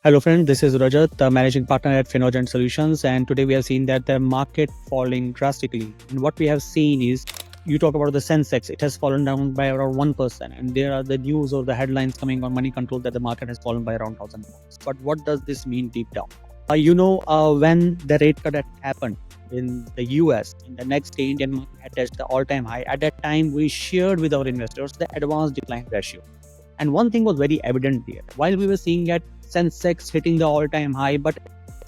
Hello friends, this is Rajat, the managing partner at FinogentSolutions, and today we have seen that the market falling drastically. And what we have seen is, you talk about the Sensex, it has fallen down by around 1%, and there are the news or the headlines coming on Money Control that the market has fallen by around 1,000 points. But what does this mean deep down? When the rate cut had happened in the US, in the next day Indian market had touched the all-time high. At that time, we shared with our investors the advanced decline ratio. And one thing was very evident there. While we were seeing at Sensex hitting the all-time high, but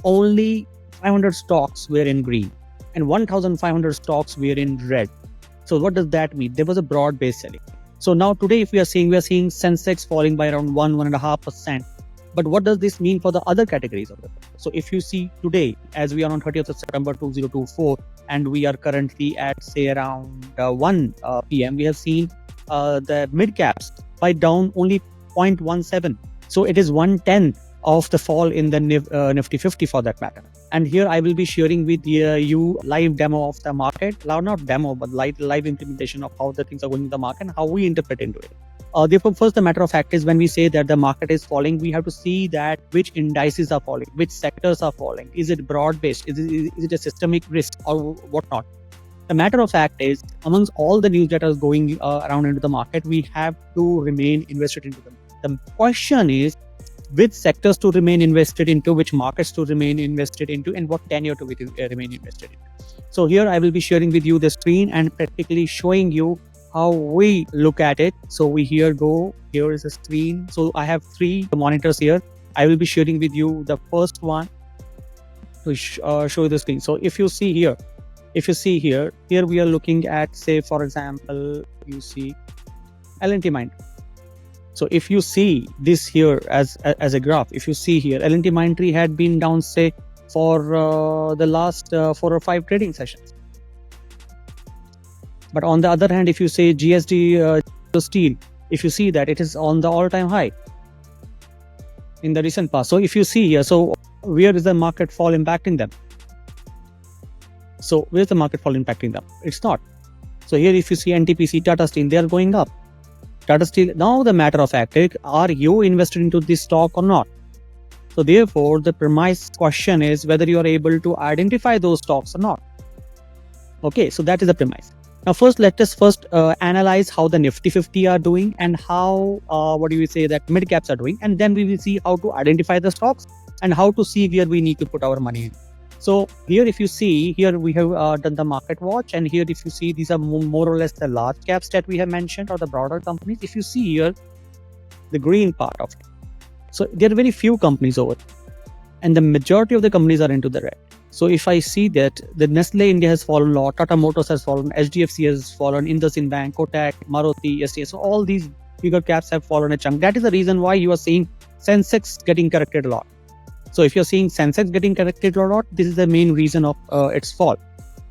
only 500 stocks were in green and 1,500 stocks were in red. So what does that mean? There was a broad-based selling. So now today, if we are seeing Sensex falling by around 1.5%. But what does this mean for the other categories of the? So if you see today, as we are on 30th of September 2024, and we are currently at say around 1 p.m., we have seen the mid caps by down only 0.17. So it is 1/10 of the fall in the Nifty 50 for that matter. And here I will be sharing with you live demo of the market. Not demo, but live implementation of how the things are going in the market and how we interpret into it. Therefore, first, the matter of fact is when we say that the market is falling, we have to see that which indices are falling, which sectors are falling. Is it broad-based? Is it a systemic risk or whatnot? The matter of fact is, amongst all the news that is going around into the market, we have to remain invested into them. The question is, which sectors to remain invested into, which markets to remain invested into, and what tenure to remain invested in. So here I will be sharing with you the screen and practically showing you how we look at it. So here is the screen. So I have 3 monitors here. I will be sharing with you the first one to show you the screen. So if you see here, here we are looking at, say, for example, you see L&T Mind. So if you see this here as a graph, if you see here, L&T Mindtree had been down, say, for the last 4 or 5 trading sessions. But on the other hand, if you say GSD Steel, if you see that it is on the all-time high in the recent past. So if you see here, so where is the market fall impacting them? So where's the market fall impacting them? It's not. So here if you see NTPC, Tata Steel, they are going up. Tata Steel, now the matter of fact is, are you invested into this stock or not? So therefore, the premise question is whether you are able to identify those stocks or not. Okay, so that is the premise. Now let us analyze how the Nifty 50 are doing and how, that mid caps are doing. And then we will see how to identify the stocks and how to see where we need to put our money in. So here, if you see, here we have done the market watch, and here if you see, these are more or less the large caps that we have mentioned or the broader companies. If you see here, the green part of it. So there are very few companies over, and the majority of the companies are into the red. So if I see that the Nestle India has fallen a lot, Tata Motors has fallen, HDFC has fallen, IndusInd Bank, Kotak, Maruti, STS, so all these bigger caps have fallen a chunk. That is the reason why you are seeing Sensex getting corrected a lot. So if you're seeing Sensex getting corrected a lot, this is the main reason of its fall.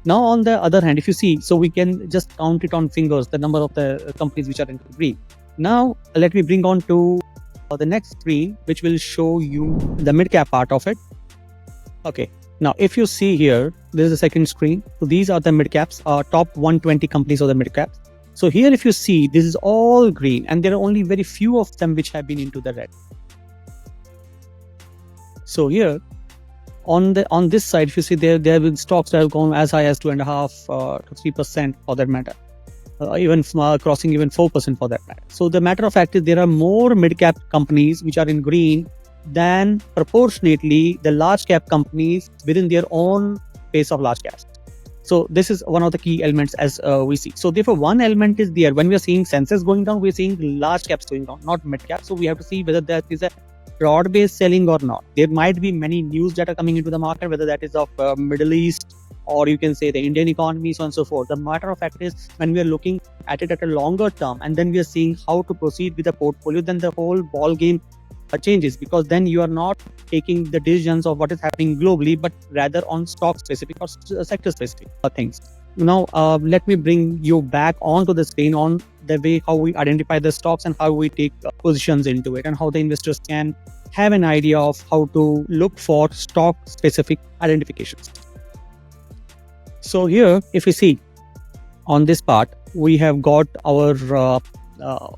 Now, on the other hand, if you see, so we can just count it on fingers, the number of the companies which are into green. Now, let me bring on to the next screen, which will show you the mid-cap part of it. Okay. Now, if you see here, this is the second screen. So these are the mid-caps, top 120 companies of the mid-caps. So here, if you see, this is all green, and there are only very few of them which have been into the red. So here, on this side, if you see, there have been stocks that have gone as high as 2.5% to 3% for that matter, even crossing even 4% for that matter. So the matter of fact is, there are more mid-cap companies which are in green than proportionately the large cap companies within their own space of large caps. So this is one of the key elements as we see. So therefore, one element is there. When we are seeing Sensex going down, we are seeing large caps going down, not mid caps. So we have to see whether that is a broad-based selling or not. There might be many news that are coming into the market, whether that is of Middle East or you can say the Indian economy, so on and so forth. The matter of fact is, when we are looking at it at a longer term, and then we are seeing how to proceed with the portfolio, then the whole ball game changes, because then you are not taking the decisions of what is happening globally, but rather on stock specific or sector specific things. Now, let me bring you back onto the screen on the way how we identify the stocks and how we take positions into it, and how the investors can have an idea of how to look for stock specific identifications. So here, if you see on this part, we have got our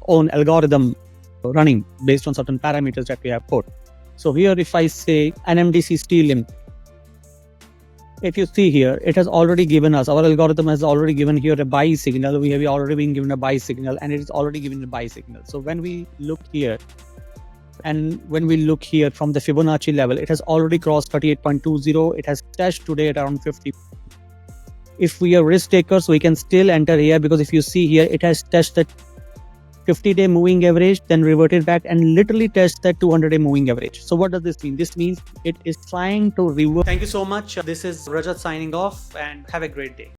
own algorithm running based on certain parameters that we have put. So here if I say NMDC steel, if you see here, it has already given us, our algorithm has already given here a buy signal. We have already been given a buy signal, and it is already given a buy signal. So when we look here, and when we look here from the Fibonacci level, it has already crossed 38.20. It has touched today at around 50. If we are risk takers, we can still enter here, because if you see here, it has touched the 50-day moving average, then reverted back and literally touched that 200-day moving average. So what does this mean? This means it is trying to revert. Thank you so much. This is Rajat signing off, and have a great day.